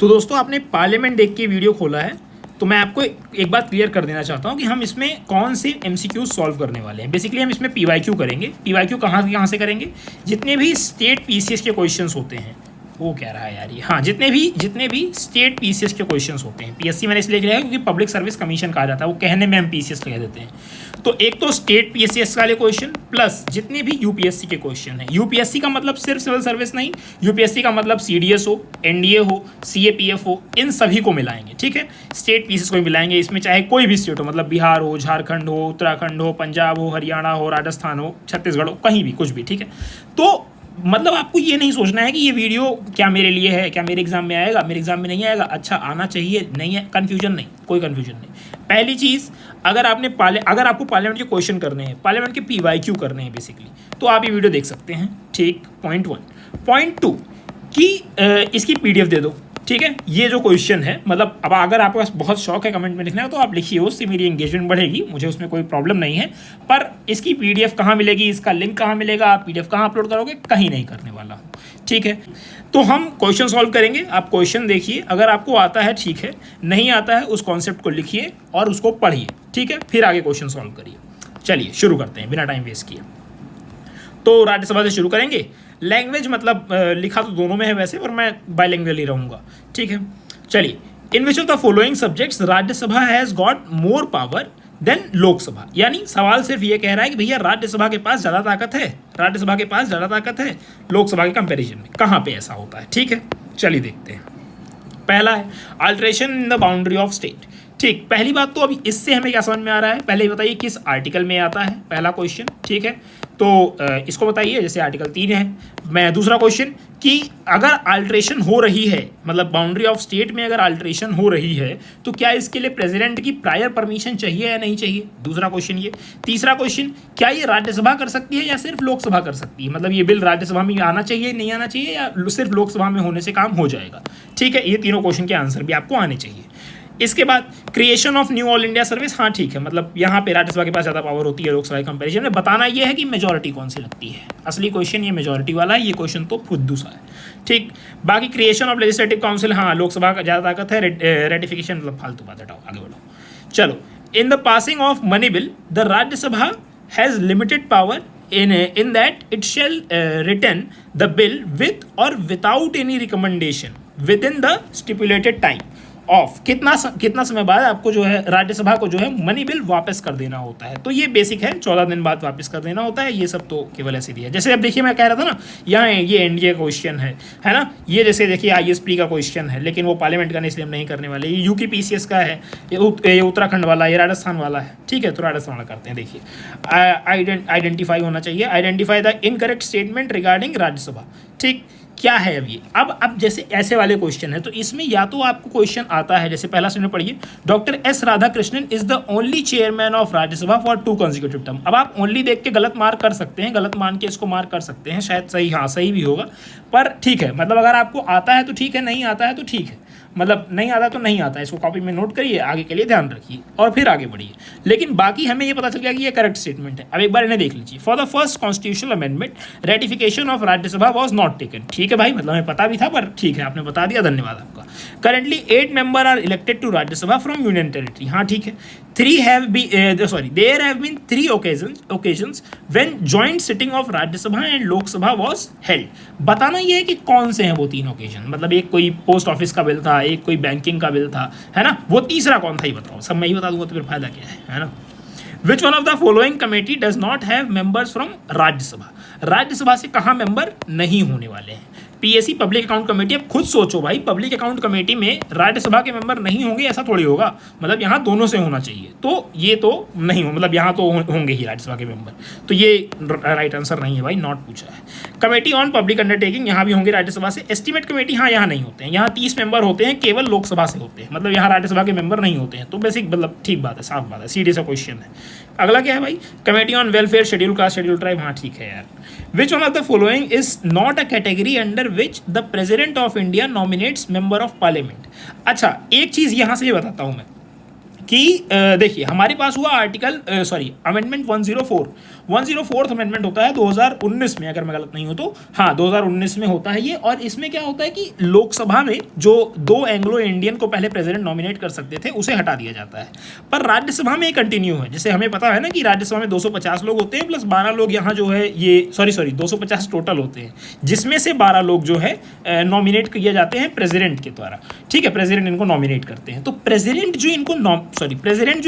तो दोस्तों आपने पार्लियामेंट देख के वीडियो खोला है, तो मैं आपको एक बात क्लियर कर देना चाहता हूँ कि हम इसमें कौन से एमसीक्यू सॉल्व करने वाले हैं। बेसिकली हम इसमें पीवाईक्यू करेंगे। पीवाईक्यू कहाँ से करेंगे? जितने भी स्टेट पीसीएस के क्वेश्चंस होते हैं, वो कह रहा है यार ये, हाँ, जितने भी स्टेट पीसीएस के क्वेश्चंस होते हैं, पीएससी मैंने इसलिए लिखा है क्योंकि पब्लिक सर्विस कमीशन कहा जाता है, वो कहने में हम पीसीएस कह देते हैं। तो एक तो स्टेट पीसीएस वाले क्वेश्चन प्लस जितने भी यूपीएससी के क्वेश्चन हैं। यूपीएससी का मतलब सिर्फ सिविल सर्विस नहीं, यूपीएससी का मतलब सीडीएस हो, एनडीए हो, सीएपीएफ हो, इन सभी को मिलाएंगे, ठीक है। स्टेट पीसीएस को भी मिलाएंगे, इसमें चाहे कोई भी स्टेट हो, मतलब बिहार हो, झारखंड हो, उत्तराखंड हो, पंजाब हो, हरियाणा हो, राजस्थान हो, छत्तीसगढ़ हो, कहीं भी कुछ भी, ठीक है। तो मतलब आपको ये नहीं सोचना है कि ये वीडियो क्या मेरे लिए है, क्या मेरे एग्जाम में आएगा, मेरे एग्जाम में नहीं आएगा, अच्छा आना चाहिए, नहीं है, कन्फ्यूजन नहीं, कोई कन्फ्यूजन नहीं। पहली चीज़, अगर आपको पार्लियामेंट के क्वेश्चन करने हैं, पार्लियामेंट के पीवाईक्यू करने हैं बेसिकली, तो आप ये वीडियो देख सकते हैं, ठीक। पॉइंट 1। पॉइंट 2 कि इसकी पीडीएफ दे दो, ठीक है। ये जो क्वेश्चन है, मतलब अब अगर आपके पास बहुत शौक है कमेंट में लिखना है तो आप लिखिए, उससे मेरी एंगेजमेंट बढ़ेगी, मुझे उसमें कोई प्रॉब्लम नहीं है। पर इसकी पीडीएफ कहाँ मिलेगी, इसका लिंक कहाँ मिलेगा, आप पीडीएफ कहाँ अपलोड करोगे, कहीं नहीं करने वाला हूँ, ठीक है। तो हम क्वेश्चन सॉल्व करेंगे, आप क्वेश्चन देखिए, अगर आपको आता है ठीक है, नहीं आता है उस कॉन्सेप्ट को लिखिए और उसको पढ़िए, ठीक है, फिर आगे क्वेश्चन सॉल्व करिए। चलिए शुरू करते हैं बिना टाइम वेस्ट किए। तो राज्यसभा से शुरू करेंगे। लैंग्वेज मतलब लिखा तो दोनों में है वैसे, पर मैं बाईलिंगुअल ही रहूँगा, ठीक है। चलिए, in which of the following subjects Rajya Sabha has got more power than Lok Sabha. यानी सवाल सिर्फ ये कह रहा है कि भैया राज्यसभा के पास ज़्यादा ताकत है, राज्यसभा के पास ज़्यादा ताकत है लोकसभा के कंपैरिजन में, कहाँ पे ऐसा होता है, ठीक है। चलिए देखते हैं। पहला है alteration in the boundary of state, ठीक। पहली बात तो अभी इससे हमें क्या समझ में आ रहा है, पहले बताइए किस आर्टिकल में आता है, पहला क्वेश्चन, ठीक है। तो इसको बताइए, जैसे आर्टिकल 3 है। मैं दूसरा क्वेश्चन कि अगर अल्टरेशन हो रही है, मतलब बाउंड्री ऑफ स्टेट में अगर अल्टरेशन हो रही है, तो क्या इसके लिए प्रेसिडेंट की प्रायर परमिशन चाहिए या नहीं चाहिए, दूसरा क्वेश्चन ये। तीसरा क्वेश्चन, क्या ये राज्यसभा कर सकती है या सिर्फ लोकसभा कर सकती है, मतलब ये बिल राज्यसभा में आना चाहिए, नहीं आना चाहिए, या सिर्फ लोकसभा में होने से काम हो जाएगा, ठीक है। ये तीनों क्वेश्चन के आंसर भी आपको आने चाहिए। इसके बाद creation of knew all India service, हाँ ठीक है, मतलब यहाँ पे राज्यसभा के पास ज़्यादा पावर होती है लोकसभा के कंपैरिजन में। बताना ये है कि मेजॉरिटी कौन सी लगती है, असली क्वेश्चन ये मेजॉरिटी वाला है, ये क्वेश्चन तो फुद्दू सा है, ठीक। बाकी क्रिएशन ऑफ लेजिस्लेटिव काउंसिल, हाँ लोकसभा का ज़्यादा ताकत है, रेटिफिकेशन मतलब फालतू बात, हटाओ आगे बढ़ो। चलो, in the passing of money bill the Rajya Sabha has limited power in that it shall return the bill with or without any recommendation within the stipulated time of कितना समय बाद आपको जो है राज्यसभा को जो है मनी बिल वापस कर देना होता है। तो ये बेसिक है, 14 दिन बाद वापस कर देना होता है, ये सब तो केवल ऐसे दिया है। जैसे अब देखिए मैं कह रहा था ना, यहाँ ये एनडीए क्वेश्चन है ना, ये जैसे देखिए आईएसपी का क्वेश्चन है, लेकिन वो पार्लियामेंट का नहीं, इसलिए हम नहीं करने वाले। ये यूपी पीसीएस का है, ये उत्तराखंड वाला, ये राजस्थान वाला है, ठीक है। तो राजस्थान वाला करते हैं। देखिए आइडेंटिफाई होना चाहिए, identify the incorrect statement regarding Rajya Sabha, ठीक। क्या है अब ये, अब जैसे ऐसे वाले क्वेश्चन है, तो इसमें या तो आपको क्वेश्चन आता है, जैसे पहला स्टेटमेंट पढ़िए, doctor S Radhakrishnan is the only chairman of Rajya Sabha for 2 consecutive term. अब आप ओनली देख के गलत मार्क कर सकते हैं, गलत मान के इसको मार्क कर सकते हैं, शायद सही, हाँ सही भी होगा, पर ठीक है। मतलब अगर आपको आता है तो ठीक है, नहीं आता है तो ठीक है, मतलब नहीं आता तो नहीं आता, इसको कॉपी में नोट करिए, आगे के लिए ध्यान रखिए और फिर आगे बढ़िए। लेकिन बाकी हमें ये पता चल गया कि ये करेक्ट स्टेटमेंट है। अब एक बार इन्हें देख लीजिए। For the first constitutional amendment ratification of Rajya Sabha was not taken, ठीक है भाई, मतलब हमें पता भी था, पर ठीक है आपने बता दिया, धन्यवाद आपका। Currently 8 member are elected to Rajya Sabha from union territory, हाँ ठीक है। There have been 3 occasions when joint sitting of Rajya Sabha and Lok Sabha was held। बताना ये है कि कौन से हैं वो 3 ओकेजन, मतलब एक कोई पोस्ट ऑफिस का बिल था, एक कोई बैंकिंग का बिल था, है ना, वो तीसरा कौन था ये बताओ। सब मैं ही बता दूंगा तो फिर फायदा क्या है ना। Which one of the following committee does not have members from Rajya Sabha, Rajya Sabha से कहाँ मेंबर नहीं होने वाले हैं। पीएससी पब्लिक अकाउंट कमेटी, अब खुद सोचो भाई, पब्लिक अकाउंट कमेटी में राज्यसभा के मेंबर नहीं होंगे ऐसा थोड़ी होगा, मतलब यहाँ दोनों से होना चाहिए, तो ये तो नहीं हो, मतलब यहाँ तो होंगे ही राज्यसभा के मेंबर, तो ये राइट आंसर नहीं है भाई, नॉट पूछा है। कमेटी ऑन पब्लिक अंडरटेकिंग, यहाँ भी होंगे राज्यसभा से। एस्टीमेट कमेटी, हाँ यहाँ नहीं होते हैं, यहाँ 30 मेंबर होते हैं, केवल लोकसभा से होते हैं, मतलब यहाँ राज्यसभा के मेंबर नहीं होते हैं, तो बेसिक मतलब ठीक बात है, साफ बात है, सीधे सा क्वेश्चन है। अगला क्या है भाई, committee on welfare schedule caste schedule tribe, हाँ ठीक है यार। विच one of the following is not a category under which the president of India nominates member of parliament. अच्छा एक चीज यहां से ये बताता हूं मैं, कि देखिए हमारे पास हुआ आर्टिकल अमेंडमेंट 104 अमेंडमेंट होता है 2019 में, अगर मैं गलत नहीं हूं तो, हाँ 2019 में होता है ये। और इसमें क्या होता है कि लोकसभा में जो 2 एंग्लो इंडियन को पहले प्रेसिडेंट नॉमिनेट कर सकते थे उसे हटा दिया जाता है, पर राज्यसभा में कंटिन्यू है। जैसे हमें पता है ना कि राज्यसभा में 250 लोग होते हैं प्लस 12 लोग यहाँ जो है ये 250 टोटल होते हैं, जिसमें से 12 लोग जो है नॉमिनेट किए जाते हैं प्रेसिडेंट के द्वारा। ठीक है, प्रेसिडेंट इनको नॉमिनेट करते हैं। तो प्रेसिडेंट जो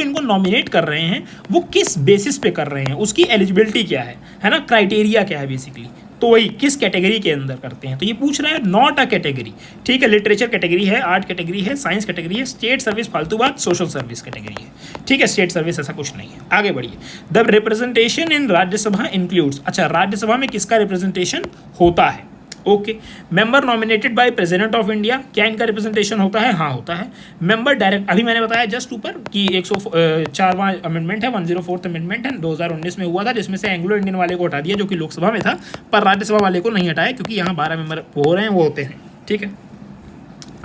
इनको नॉमिनेट कर रहे हैं वो किस बेसिस पे कर रहे हैं, उसकी एलिजिबिलिटी क्या है ना, क्राइटेरिया क्या है बेसिकली, तो वही किस कैटेगरी के अंदर करते हैं। तो ये पूछ रहा है नॉट अ कैटेगरी। ठीक है, लिटरेचर कैटेगरी है, आर्ट कैटेगरी है, साइंस कैटेगरी है, स्टेट सर्विस फालतू बात, सोशल सर्विस कैटेगरी है। ठीक है, स्टेट सर्विस ऐसा कुछ नहीं है। आगे बढ़िए। The representation in Rajya Sabha includes, अच्छा राज्यसभा में किसका रिप्रेजेंटेशन होता है। Okay, member nominated by president of India, क्या इनका रिप्रेजेंटेशन होता है, हाँ होता है। मेंबर डायरेक्ट, अभी मैंने बताया जस्ट ऊपर कि 104वां अमेंडमेंट है, 104th अमेंडमेंट है 2019 में हुआ था, जिसमें से एंग्लो इंडियन वाले को हटा दिया जो कि लोकसभा में था, पर राज्यसभा वाले को नहीं हटाया क्योंकि यहाँ 12 मेंबर हो रहे हैं, वो होते हैं। ठीक है,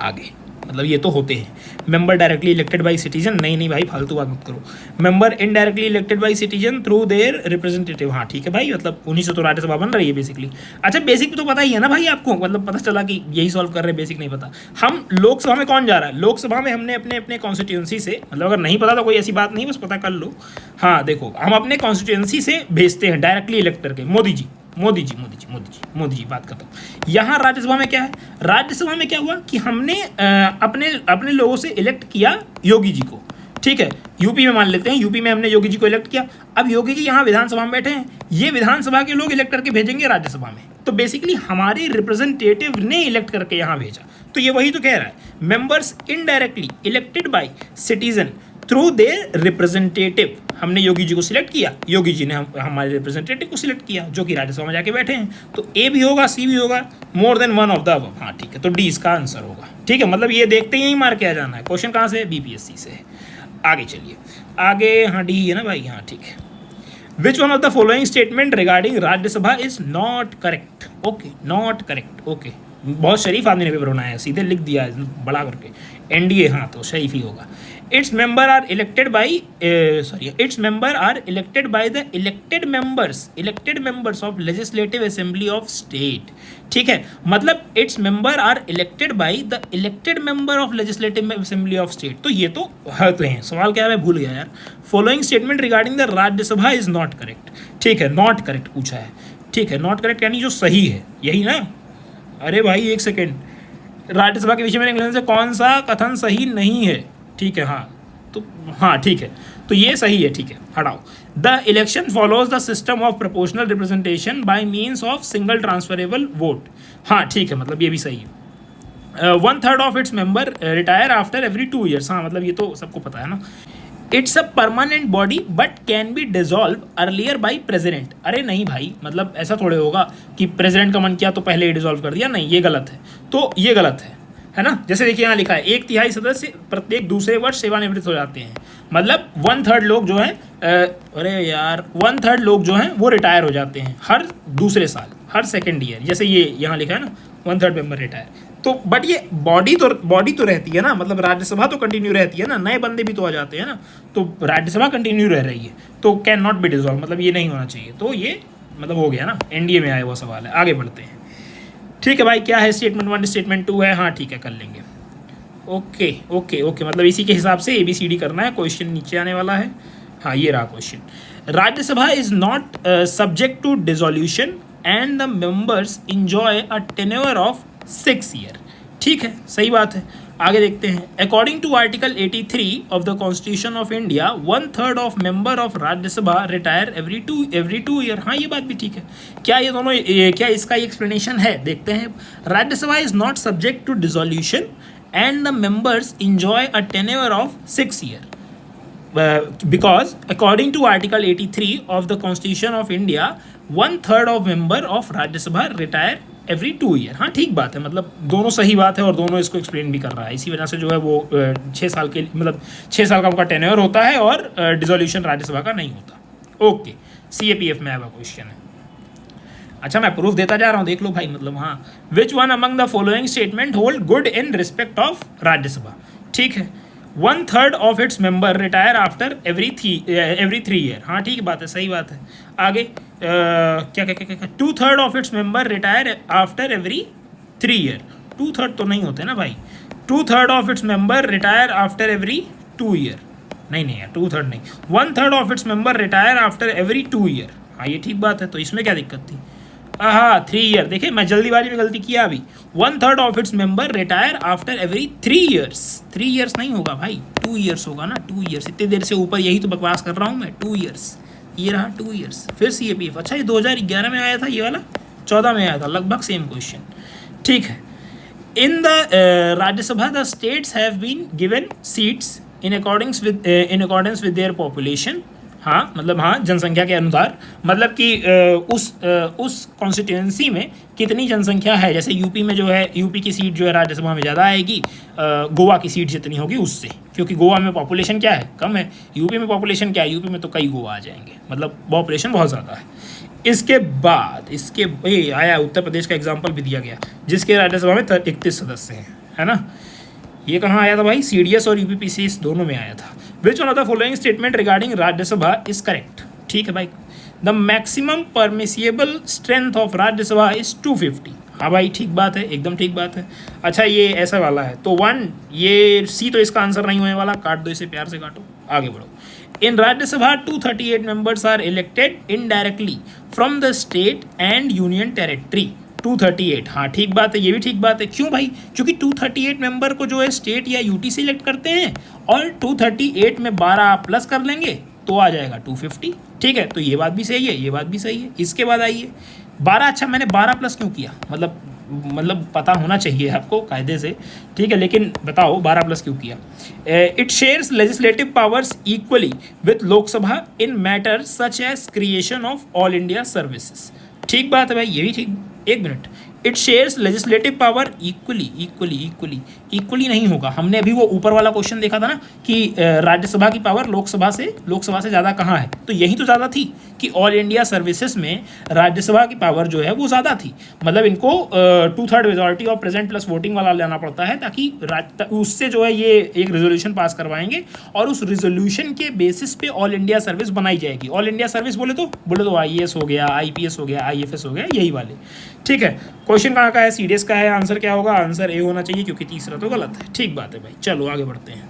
आगे मतलब ये तो होते हैं। Member directly elected by citizen, नहीं भाई फालतू बात मत करो। Member indirectly elected by citizen through their representative, हाँ ठीक है भाई, मतलब उन्हीं से तो राज्यसभा बन रही है बेसिकली। अच्छा बेसिक तो पता ही है ना भाई आपको, मतलब पता चला कि यही सॉल्व कर रहे हैं, बेसिक नहीं पता। हम लोकसभा में कौन जा रहा है, लोकसभा में हमने अपने अपने कॉन्स्टिट्यूंसी से, मतलब अगर नहीं पता तो कोई ऐसी बात नहीं, बस पता कर लो। हाँ देखो, हम अपने कॉन्स्टिट्यूंसी से भेजते हैं डायरेक्टली इलेक्ट करके, मोदी जी बात करता हूँ। यहाँ राज्यसभा में क्या है, राज्यसभा में क्या हुआ कि हमने अपने लोगों से इलेक्ट किया योगी जी को। ठीक है, यूपी में मान लेते हैं, यूपी में हमने योगी जी को इलेक्ट किया। अब योगी जी यहाँ विधानसभा में बैठे हैं, ये विधानसभा के लोग इलेक्ट करके भेजेंगे राज्यसभा में, तो बेसिकली हमारे रिप्रेजेंटेटिव ने इलेक्ट करके यहाँ भेजा। तो ये वही तो कह रहा है, members indirectly elected by citizen through their representative. हमने योगी जी को सिलेक्ट किया, योगी जी ने हमारे रिप्रेजेंटेटिव को सिलेक्ट किया जो कि राज्यसभा में जाके बैठे हैं। तो ए भी होगा, सी भी होगा, more than one of the above. हाँ ठीक है, तो डी इसका आंसर होगा। ठीक है, मतलब ये देखते ही मार के आ जाना है। क्वेश्चन कहाँ से है, बीपीएससी से। आगे चलिए, आगे हाँ डी है ना भाई, हाँ ठीक है। विच one of the following statement regarding Rajya Sabha is not correct. Okay, not correct. Okay, बहुत शरीफ आदमी ने पेपर बनाया है, सीधे लिख दिया है बड़ा करके, एनडीए, हाँ तो शरीफ ही होगा। Its member are elected by its member are elected by the elected members of legislative assembly of state। ठीक है, मतलब its member are elected by the elected member of legislative assembly of state। तो ये तो हैं। सवाल क्या है, मैं भूल गया यार। Following statement regarding the Rajya Sabha is not correct। ठीक है, नॉट करेक्ट पूछा है। ठीक है, नॉट करेक्ट यानी जो सही है, यही ना। अरे भाई एक सेकेंड, राज्यसभा के विषय में इंग्लैंड से कौन सा कथन सही नहीं है। ठीक है, हाँ तो हाँ ठीक है, तो ये सही है। ठीक है, हटाओ। The election follows the system of proportional representation bye means of single transferable vote. हाँ ठीक है, मतलब ये भी सही है। 1/3 of its member retire after every 2 years। हाँ मतलब ये तो सबको पता है ना। It's a permanent body but can be dissolve earlier by president. अरे नहीं भाई, मतलब ऐसा थोड़े होगा कि प्रेसिडेंट का मन किया तो पहले ही डिजॉल्व कर दिया, नहीं ये गलत है। तो ये गलत है ना। जैसे देखिए यहाँ लिखा है 1/3 सदस्य प्रत्येक दूसरे वर्ष सेवानिवृत्त हो जाते हैं, मतलब 1/3 लोग जो हैं 1/3 लोग जो हैं वो रिटायर हो जाते हैं हर दूसरे साल, हर सेकेंड ईयर। जैसे ये यहाँ लिखा है ना 1/3 मेंबर रिटायर। तो बट ये बॉडी तो रहती है ना, मतलब राज्यसभा तो कंटिन्यू रहती है ना, नए बंदे भी तो आ जाते हैं ना, तो राज्यसभा कंटिन्यू रह रही है, तो कैन नॉट बी डिजॉल्व, मतलब ये नहीं होना चाहिए। तो ये मतलब हो गया ना, एनडीए में आया हुआ सवाल है। आगे बढ़ते हैं। ठीक है भाई, क्या है स्टेटमेंट 1 स्टेटमेंट 2 है। हाँ ठीक है, कर लेंगे। ओके ओके ओके, मतलब इसी के हिसाब से ABCD करना है। क्वेश्चन नीचे आने वाला है। हाँ ये रहा question. Rajya Sabha is not subject to dissolution and the members enjoy a tenure of 6 years। ठीक है, सही बात है। आगे देखते हैं। According to article 83 of the constitution of India 1/3 of member of Rajya Sabha retire every two year. हाँ ये बात भी ठीक है। क्या ये दोनों क्या इसका एक्सप्लेनेशन है, देखते हैं। Rajya Sabha is not subject to dissolution and the members enjoy a tenure of 6 years because according to article 83 of the constitution of India 1/3 of member of Rajya Sabha retire every 2 years। हाँ ठीक बात है, मतलब दोनों सही बात है और दोनों इसको एक्सप्लेन भी कर रहा है। इसी वजह से जो है वो 6 साल के, मतलब 6 साल का उनका टेन्योर होता है और डिसोल्यूशन राज्यसभा का नहीं होता। ओके, CAPF में आया हुआ क्वेश्चन है। अच्छा मैं प्रूफ देता जा रहा हूँ, देख लो भाई। मतलब हाँ, which one among the following statement hold good in respect of Rajya Sabha. ठीक है, 1/3 of its member retire after every 3 year. हाँ ठीक बात है, सही बात है। आगे क्या क्या क्या क्या 2/3 of its member retire after every 3 year. 2/3 तो नहीं होते ना भाई, 2/3 of its member retire after every 2 year. नहीं नहीं यार, 2/3 नहीं, 1/3 of its member retire after every 2 year. हाँ ये ठीक बात है, तो इसमें क्या दिक्कत थी? हाँ 3 ईयर, देखिए मैं जल्दीबाजी में गलती किया अभी। 1/3 of its member retire after every 3 years. 3 years नहीं होगा भाई, 2 ईयर्स होगा ना, 2 ईयर्स। इतनी देर से ऊपर यही तो बकवास कर रहा हूँ मैं, 2 ईयर्स। ये रहा 2 ईयर्स। फिर CAPF, अच्छा ये 2011 में आया था, ये वाला 14 में आया था, लगभग सेम क्वेश्चन। ठीक है। In the Rajya Sabha the states have been given seats in accordings with their population. हाँ मतलब हाँ, जनसंख्या के अनुसार, मतलब कि उस कॉन्स्टिट्यूंसी में कितनी जनसंख्या है। जैसे यूपी में जो है, यूपी की सीट जो है राज्यसभा में ज़्यादा आएगी गोवा की सीट जितनी होगी उससे, क्योंकि गोवा में पॉपुलेशन क्या है, कम है। यूपी में पॉपुलेशन क्या है, यूपी में तो कई गोवा आ जाएंगे, मतलब पॉपुलेशन बहुत ज़्यादा है। इसके बाद ये आया उत्तर प्रदेश का एग्जाम्पल भी दिया गया, जिसके राज्यसभा में 31 सदस्य हैं, है ना। ये कहाँ आया था भाई, CDS और UPPCS दोनों में आया था। Which one of the following statement regarding Rajya Sabha is correct. ठीक है भाई, the maximum permissible strength of Rajya Sabha is 250। हाँ भाई ठीक बात है, एकदम ठीक बात है। अच्छा ये ऐसा वाला है तो 1, ये C तो इसका आंसर नहीं होने वाला, काट दो इसे, प्यार से काटो, आगे बढ़ो। In Rajya Sabha 238 members are elected indirectly from the state and union territory. 238, हाँ ठीक बात है, ये भी ठीक बात है। क्यों भाई? क्योंकि 238 मेंबर को जो है स्टेट या यूटी से इलेक्ट करते हैं, और 238 में 12 आप प्लस कर लेंगे तो आ जाएगा 250। ठीक है, तो ये बात भी सही है, ये बात भी सही है। इसके बाद आइए 12, अच्छा मैंने 12 प्लस क्यों किया, मतलब पता होना चाहिए आपको कायदे से, ठीक है, लेकिन बताओ 12 प्लस क्यों किया। It shares legislative powers equally with Lok Sabha in matter such as creation of all India services. ठीक बात है भाई, ये भी ठीक। एक minute, it shares legislative power equally नहीं होगा। हमने अभी वो ऊपर वाला क्वेश्चन देखा था ना कि राज्यसभा की पावर लोकसभा से ज़्यादा कहाँ है, तो यही तो ज़्यादा थी कि ऑल इंडिया सर्विसेज में राज्यसभा की पावर जो है वो ज़्यादा थी। मतलब इनको 2/3 मेजॉरिटी और प्रेजेंट प्लस वोटिंग वाला लेना पड़ता है, ताकि उससे जो है ये एक रेजोल्यूशन पास करवाएंगे, और उस रेजोल्यूशन के बेसिस पे ऑल इंडिया सर्विस बनाई जाएगी। ऑल इंडिया सर्विस बोले तो IAS हो गया, IPS हो गया, IFS हो गया, यही वाले। ठीक है, क्वेश्चन कहाँ का है, CDS का है। आंसर क्या होगा, आंसर A होना चाहिए, क्योंकि तीसरा तो गलत है। ठीक बात है भाई, चलो आगे बढ़ते हैं।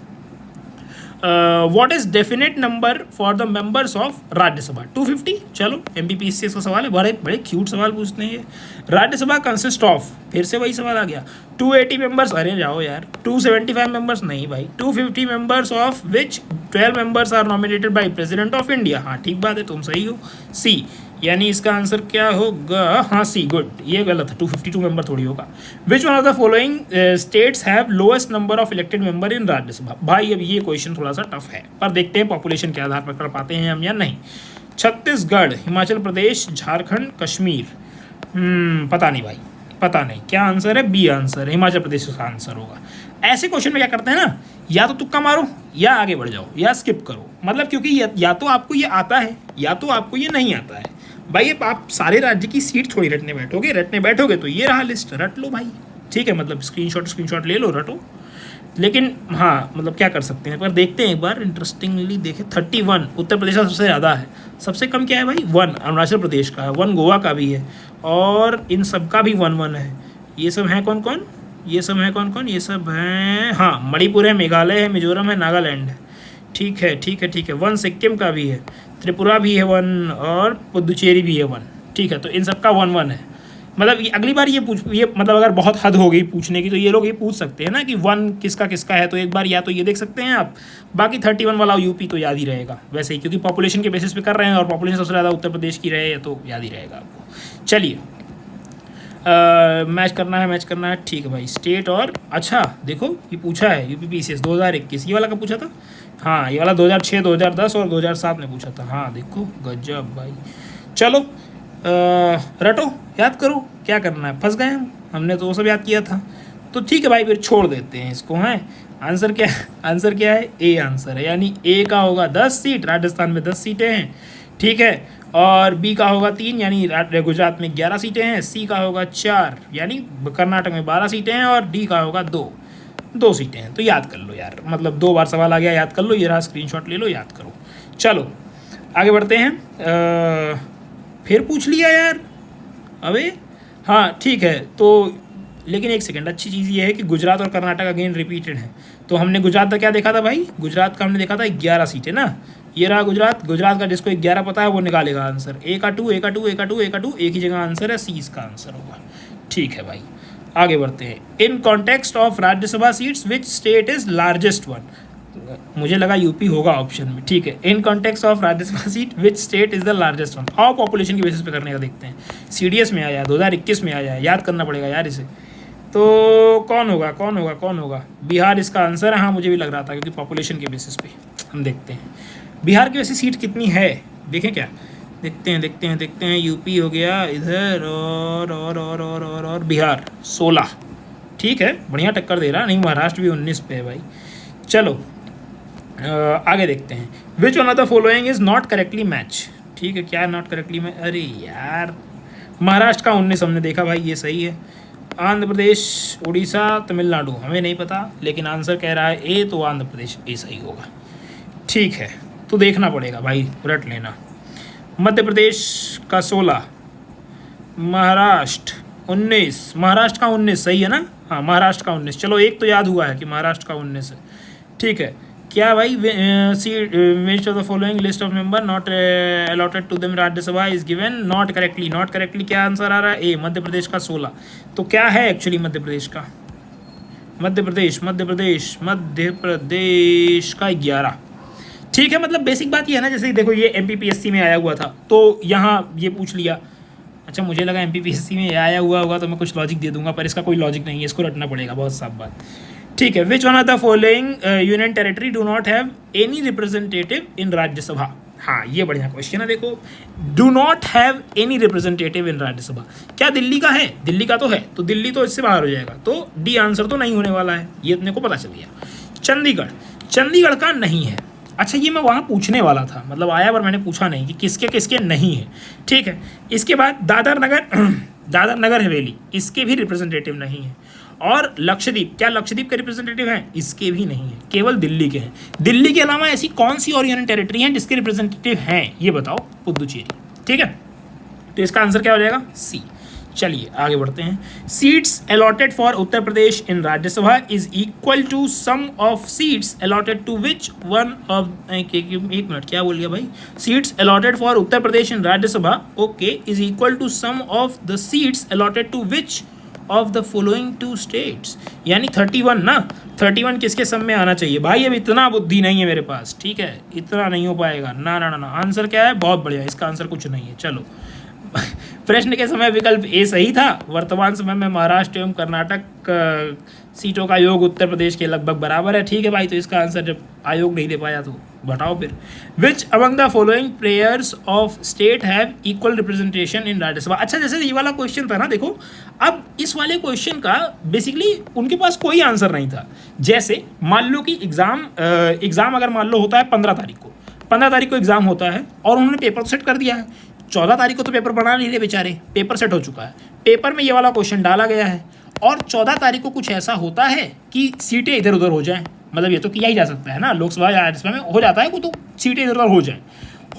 What is definite number for the members of Rajya Sabha? 250। चलो MPPCS का सवाल है, बड़े क्यूट सवाल पूछते हैं ये। राज्यसभा कंसिस्ट ऑफ, फिर से वही सवाल आ गया, 280 मेंबर्स, अरे जाओ यार, 275 मेंबर्स नहीं भाई, 250 members of which 12 members are nominated by president of India. हाँ ठीक बात है, तुम सही हो। C, यानी इसका आंसर क्या होगा, हाँ C, गुड। ये गलत है, 252 मेंबर थोड़ी होगा। विच one of the following states have lowest number of elected member in Rajya Sabha? भाई अब ये क्वेश्चन थोड़ा सा टफ है, पर देखते हैं पॉपुलेशन के आधार पर कर पाते हैं हम या नहीं। छत्तीसगढ़, हिमाचल प्रदेश, झारखंड, कश्मीर। पता नहीं भाई, पता नहीं। क्या आंसर है? B आंसर है, हिमाचल प्रदेश का आंसर होगा। ऐसे क्वेश्चन में क्या करते हैं ना, या तो तुक्का मारो, या आगे बढ़ जाओ, या स्किप करो। मतलब क्योंकि या तो आपको ये आता है, या तो आपको ये नहीं आता है। भाई आप सारे राज्य की सीट थोड़ी रटने बैठोगे तो ये रहा लिस्ट, रट लो भाई। ठीक है, मतलब स्क्रीनशॉट ले लो, रटो। लेकिन हाँ, मतलब क्या कर सकते हैं, पर देखते हैं एक बार इंटरेस्टिंगली देखें। 31 उत्तर प्रदेश का सबसे ज़्यादा है, सबसे कम क्या है भाई? 1 अरुणाचल प्रदेश का है, 1 गोवा का भी है, और इन सब का भी 1 है। ये सब हैं कौन कौन? ये सब हैं, हाँ, मणिपुर है, मेघालय है, मिजोरम है, नागालैंड है। ठीक है 1 सिक्किम का भी है, त्रिपुरा भी है 1, और पुदुचेरी भी है 1। ठीक है, तो इन सब का 1 है। मतलब अगली बार ये मतलब अगर बहुत हद हो गई पूछने की, तो ये लोग ये पूछ सकते हैं ना कि 1 किसका है, तो एक बार या तो ये देख सकते हैं आप। बाकी 31 वाला यूपी तो याद ही रहेगा वैसे ही, क्योंकि पॉपुलेशन के बेसिस पे कर रहे हैं, और पॉपुलेशन सबसे ज़्यादा उत्तर प्रदेश की रहे तो याद ही रहेगा आपको। चलिए मैच करना है। ठीक है भाई, स्टेट और, अच्छा देखो ये पूछा है UPPCS 2021, ये वाला कब पूछा था? हाँ, ये वाला 2006, 2010 और 2007 में पूछा था। हाँ देखो, गजब भाई। चलो रटो, याद करो, क्या करना है, फंस गए हमने तो वो सब याद किया था। तो ठीक है भाई, फिर छोड़ देते हैं इसको। हैं आंसर क्या है? A आंसर है, यानी A का होगा 10 सीट, राजस्थान में 10 सीटें हैं। ठीक है, और B का होगा 3, यानी गुजरात में 11 सीटें हैं। C का होगा 4, यानी कर्नाटक में 12 सीटें हैं, और D का होगा 2। 2 सीटें हैं, तो याद कर लो यार, मतलब 2 बार सवाल आ गया, याद कर लो, ये रहा स्क्रीनशॉट ले लो, याद करो। चलो आगे बढ़ते हैं। फिर पूछ लिया यार, अबे हाँ ठीक है। तो लेकिन एक सेकंड, अच्छी चीज़ ये है कि गुजरात और कर्नाटक अगेन रिपीटेड है। तो हमने गुजरात का क्या देखा था भाई, गुजरात का हमने देखा था 11 सीटें ना, ये रहा गुजरात। गुजरात का जिसको 11 पता है वो निकालेगा आंसर, ए का 2, ए का 2, ए का 2, ए का 2, एक ही जगह आंसर है, सी इसका आंसर होगा। ठीक है भाई, आगे बढ़ते हैं। In context of Rajya Sabha seats which state is largest one, मुझे लगा यूपी होगा ऑप्शन में, ठीक है। In context of Rajya Sabha seat which state is the largest one, और पॉपुलेशन की बेसिस पे करने का देखते हैं। सीडीएस में आया, 2021 में आया, याद करना पड़ेगा यार इसे। तो कौन होगा, कौन होगा, कौन होगा? बिहार इसका आंसर है। हाँ मुझे भी लग रहा था, क्योंकि पॉपुलेशन के बेसिस पे हम देखते हैं बिहार की वैसे सीट कितनी है, देखें क्या, देखते हैं देखते हैं देखते हैं। यूपी हो गया इधर, और बिहार 16, ठीक है, बढ़िया टक्कर दे रहा। नहीं, महाराष्ट्र भी 19 पे है भाई। चलो आगे देखते हैं। विच one of the following is not correctly match, ठीक है, क्या नॉट करेक्टली मैच? अरे यार, महाराष्ट्र का 19 हमने देखा भाई, ये सही है। आंध्र प्रदेश, उड़ीसा, तमिलनाडु हमें नहीं पता, लेकिन आंसर कह रहा है ए, तो आंध्र प्रदेश ए सही होगा। ठीक है, तो देखना पड़ेगा भाई, रट लेना। मध्य प्रदेश का 16, महाराष्ट्र 19, महाराष्ट्र का 19 सही है ना? हाँ महाराष्ट्र का 19, चलो एक तो याद हुआ है कि महाराष्ट्र का 19 है। ठीक है, क्या भाई, which of the following list of member not allotted to them Rajya Sabha is given not correctly, not correctly क्या आंसर आ रहा है? ए, मध्य प्रदेश का 16। तो क्या है एक्चुअली मध्य प्रदेश का? मध्य प्रदेश का 11। ठीक है, मतलब बेसिक बात ये है ना, जैसे देखो ये MPPSC में आया हुआ था, तो यहाँ ये पूछ लिया। अच्छा, मुझे लगा MPPSC में आया हुआ होगा तो मैं कुछ लॉजिक दे दूंगा, पर इसका कोई लॉजिक नहीं है, इसको रटना पड़ेगा, बहुत साफ बात। ठीक है, विच one of the following union territory do not have any representative इन राज्यसभा? हाँ, ये बढ़िया क्वेश्चन है। देखो, do not have any representative इन राज्यसभा, क्या दिल्ली का है? दिल्ली का तो है, तो दिल्ली तो इससे बाहर हो जाएगा, तो डी आंसर तो नहीं होने वाला है, ये अपने को पता चल गया। चंडीगढ़ का नहीं है। अच्छा, ये मैं वहाँ पूछने वाला था, मतलब आया पर मैंने पूछा नहीं कि किसके किसके नहीं है। ठीक है, इसके बाद दादर नगर हवेली, इसके भी रिप्रेजेंटेटिव नहीं है। और लक्षद्वीप, क्या लक्षद्वीप के रिप्रेजेंटेटिव हैं? इसके भी नहीं है, केवल दिल्ली के हैं। दिल्ली के अलावा ऐसी कौन सी और यूनियन टेरिटरी हैं जिसके रिप्रेजेंटेटिव हैं, ये बताओ? पुदुचेरी। ठीक है, तो इसका आंसर क्या हो जाएगा? सी। चलिए आगे बढ़ते हैं। Seats allotted for Uttar Pradesh in Rajya Sabha is equal to sum of seats allotted to which one of, एक मिनट, क्या बोल गया भाई? Seats allotted for Uttar Pradesh in Rajya Sabha, okay, is equal to sum of the seats allotted to which of the following 2 states, यानी 31 ना। 31 किसके सम में आना चाहिए भाई? अब इतना बुद्धि नहीं है मेरे पास, ठीक है, इतना नहीं हो पाएगा ना ना ना ना। आंसर क्या है? बहुत बढ़िया, इसका आंसर कुछ नहीं है। चलो प्रश्न के समय विकल्प ए सही था। वर्तमान समय में महाराष्ट्र एवं कर्नाटक सीटों का योग उत्तर प्रदेश के लगभग बराबर है। ठीक है भाई, तो इसका आंसर जब आयोग नहीं दे पाया तो बताओ फिर। Which among the following players of state have equal representation in Rajya Sabha? अच्छा, जैसे ये वाला क्वेश्चन था ना, देखो अब इस वाले क्वेश्चन का बेसिकली उनके पास कोई आंसर नहीं था। जैसे मान लो कि एग्जाम अगर मान लो होता है 15 तारीख को, 15 तारीख को एग्जाम होता है और उन्होंने पेपर सेट कर दिया है। 14 तारीख को तो पेपर बना नहीं रहे बेचारे, पेपर सेट हो चुका है, पेपर में ये वाला क्वेश्चन डाला गया है, और 14 तारीख को कुछ ऐसा होता है कि सीटें इधर उधर हो जाएं। मतलब ये तो किया ही जा सकता है ना, लोकसभा या राज्यसभा में हो जाता है को, तो सीटें इधर उधर हो जाएं,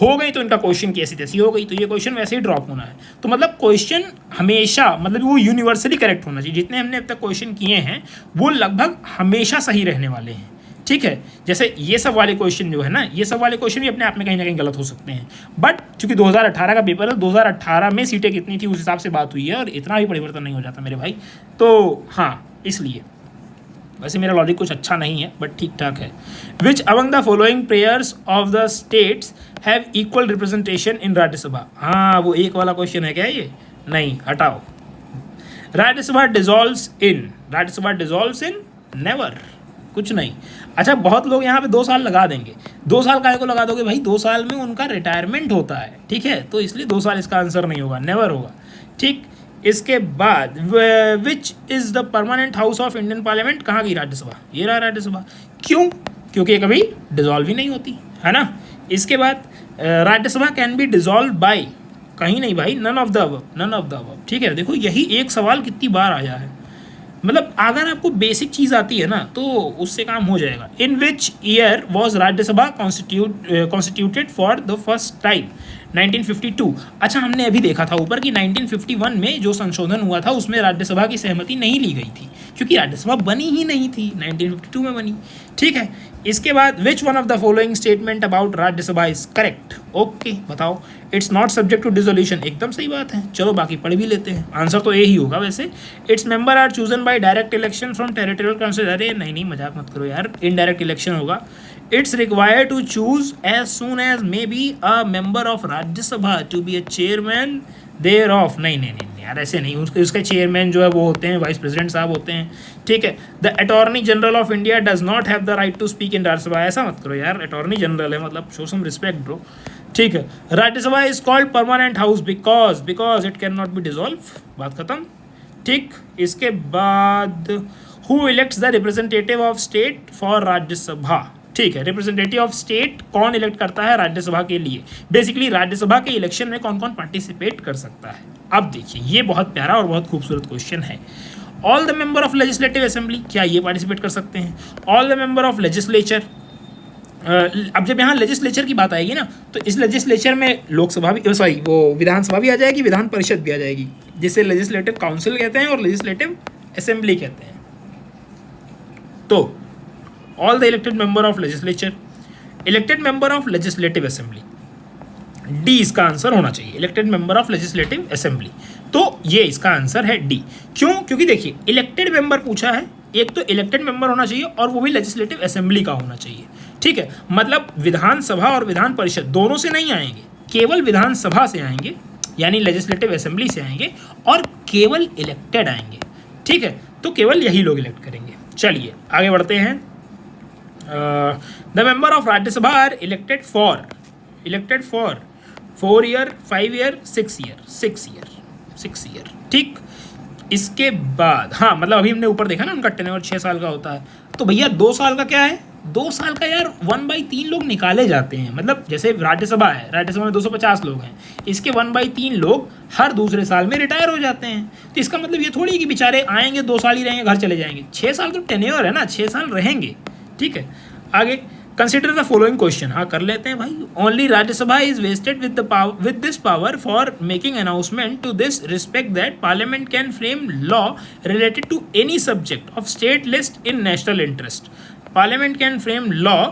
हो गई तो इनका क्वेश्चन की ऐसी तैसी हो गई, तो ये क्वेश्चन वैसे ही ड्रॉप होना है। तो मतलब क्वेश्चन हमेशा, मतलब वो यूनिवर्सली करेक्ट होना चाहिए। जितने हमने अब तक क्वेश्चन किए हैं वो लगभग हमेशा सही रहने वाले हैं। ठीक है, जैसे ये सब वाले क्वेश्चन जो है ना, ये सब वाले क्वेश्चन भी अपने आप में कहीं ना कहीं गलत हो सकते हैं, बट चूंकि 2018 का पेपर है, 2018 में सीटें कितनी थी उस हिसाब से बात हुई है, और इतना भी परिवर्तन नहीं हो जाता मेरे भाई। तो हाँ, इसलिए वैसे मेरा लॉजिक कुछ अच्छा नहीं है, बट ठीक ठाक है। Which among the following players of the states have equal representation in Rajya Sabha? हाँ, वो एक वाला क्वेश्चन है क्या ये? नहीं, हटाओ। राज्यसभा डिसॉल्व्स इन नेवर, कुछ नहीं। अच्छा, बहुत लोग यहाँ पे 2 साल लगा देंगे। 2 साल काहे को लगा दोगे भाई? 2 साल में उनका रिटायरमेंट होता है, ठीक है, तो इसलिए 2 साल इसका आंसर नहीं होगा, नेवर होगा। ठीक, इसके बाद which is the permanent house of Indian parliament? कहाँ गई? राज्यसभा। ये रहा राज्यसभा। क्यों? क्योंकि ये कभी डिजॉल्व ही नहीं होती है ना। इसके बाद Rajya Sabha can be dissolved by, कहीं नहीं भाई, नन ऑफ द अबव। ठीक है, देखो यही एक सवाल कितनी बार आया है। मतलब अगर आपको बेसिक चीज़ आती है ना तो उससे काम हो जाएगा। In which year was Rajya Sabha constituted for the first time? 1952। अच्छा, हमने अभी देखा था ऊपर कि 1951 में जो संशोधन हुआ था उसमें राज्यसभा की सहमति नहीं ली गई थी, क्योंकि राज्यसभा बनी ही नहीं थी, 1952 में बनी। ठीक है, इसके बाद which one of the following statement about Rajya Sabha is correct? Okay, बताओ। It's not subject to dissolution, एकदम सही बात है। चलो बाकी पढ़ भी लेते हैं, आंसर तो ए ही होगा वैसे। Its member are chosen by direct election from territorial council. अरे नहीं, मजाक मत करो यार, इनडायरेक्ट इलेक्शन होगा। It's required to choose as soon as maybe a member of Rajya Sabha to be a chairman thereof। नहीं यार, ऐसे नहीं। उसके चेयरमैन जो है वो होते हैं वाइस प्रेसिडेंट साहब होते हैं। ठीक है, the attorney general of India does not have the right to speak in Rajya Sabha. ऐसा मत करो यार, अटॉर्नी जनरल है, मतलब शो सम रिस्पेक्ट ब्रो। ठीक है, Rajya Sabha is called permanent house because it can not be dissolve. बात खत्म। ठीक, इसके बाद who elects the representative of state for Rajya Sabha? ठीक है, रिप्रेजेंटेटिव ऑफ स्टेट कौन इलेक्ट करता है राज्यसभा के लिए? बेसिकली राज्यसभा के इलेक्शन में कौन कौन पार्टिसिपेट कर सकता है? अब देखिए, ये बहुत प्यारा और बहुत खूबसूरत क्वेश्चन है। All the member of legislative assembly, क्या ये पार्टिसिपेट कर सकते हैं? All the member of legislature. अब जब यहाँ लेजिस्लेचर की बात आएगी ना, तो इस लेजिस्लेचर में लोकसभा भी, सॉरी वो विधानसभा भी आ जाएगी, विधान परिषद भी आ जाएगी, जिसे लेजिस्लेटिव काउंसिल कहते हैं और लेजिस्लेटिव असेंबली कहते हैं। तो all the elected member of legislature, elected member of legislative assembly, D इसका आंसर होना चाहिए, elected member of legislative assembly. तो ये इसका आंसर है डी। क्यों? क्योंकि देखिए, इलेक्टेड मेंबर पूछा है, एक तो इलेक्टेड मेंबर होना चाहिए और वो भी लेजिस्लेटिव असेंबली का होना चाहिए। ठीक है, मतलब विधानसभा और विधान परिषद दोनों से नहीं आएंगे, केवल विधानसभा से आएंगे, यानी लेजिस्लेटिव असेंबली से आएंगे, और केवल इलेक्टेड आएंगे। ठीक है, तो केवल यही लोग इलेक्ट करेंगे। चलिए आगे बढ़ते हैं। The member of Rajya Sabha are elected for 4 year, 5 year, 6 year। ठीक, इसके बाद हाँ, मतलब अभी हमने ऊपर देखा ना उनका टेन्योर 6 साल का होता है। तो भैया 2 साल का क्या है? 2 साल का यार 1/3 लोग निकाले जाते हैं। मतलब जैसे राज्यसभा है, राज्यसभा में 250 लोग हैं, इसके 1/3 लोग हर दूसरे साल में रिटायर हो जाते हैं। तो इसका मतलब ये थोड़ी कि बेचारे आएंगे 2 साल ही रहेंगे, घर चले जाएंगे। 6 साल तो टेन्योर है ना, 6 साल रहेंगे। ठीक है, आगे कंसिडर द फॉलोइंग क्वेश्चन। हाँ, कर लेते हैं भाई। Only Rajya Sabha is vested with this power for making announcement to this respect that parliament can frame law related to any subject of state list in national interest. Parliament can frame law,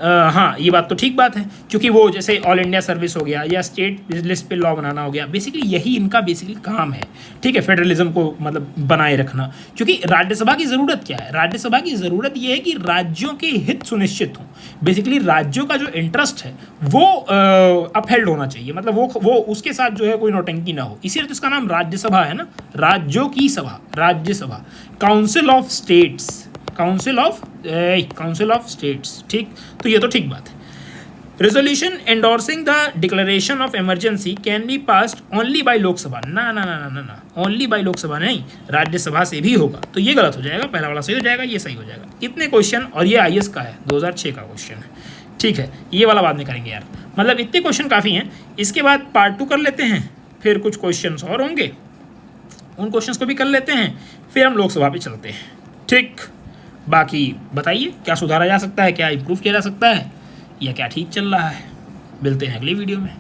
हाँ ये बात तो ठीक बात है, क्योंकि वो जैसे ऑल इंडिया सर्विस हो गया या स्टेट लिस्ट पे लॉ बनाना हो गया, बेसिकली यही इनका बेसिकली काम है। ठीक है, फेडरलिज्म को मतलब बनाए रखना। क्योंकि राज्यसभा की ज़रूरत क्या है? राज्यसभा की ज़रूरत ये है कि राज्यों के हित सुनिश्चित हों। बेसिकली राज्यों का जो इंटरेस्ट है वो अपहेल्ड होना चाहिए, मतलब वो उसके साथ जो है कोई नौटंकी ना हो। इसीलिए तो इसका नाम राज्यसभा है ना, राज्यों की सभा, Rajya Sabha. Council of states, council of states. ठीक, तो ये तो ठीक बात है। Resolution endorsing the declaration of emergency can be passed only by Lok Sabha. ना, ओनली बाय लोकसभा नहीं, राज्यसभा से भी होगा। तो ये गलत हो जाएगा, पहला वाला सही हो जाएगा, ये सही हो जाएगा। इतने क्वेश्चन, और ये IAS का है, 2006 का क्वेश्चन है। ठीक है, ये वाला बाद में करेंगे यार, मतलब इतने क्वेश्चन काफ़ी हैं। इसके बाद पार्ट 2 कर लेते हैं, फिर कुछ क्वेश्चन और होंगे, उन क्वेश्चन को भी कर लेते हैं, फिर हम लोकसभा पे चलते हैं। ठीक, बाकी बताइए क्या सुधारा जा सकता है, क्या इम्प्रूव किया जा सकता है, या क्या ठीक चल रहा है। मिलते हैं अगली वीडियो में।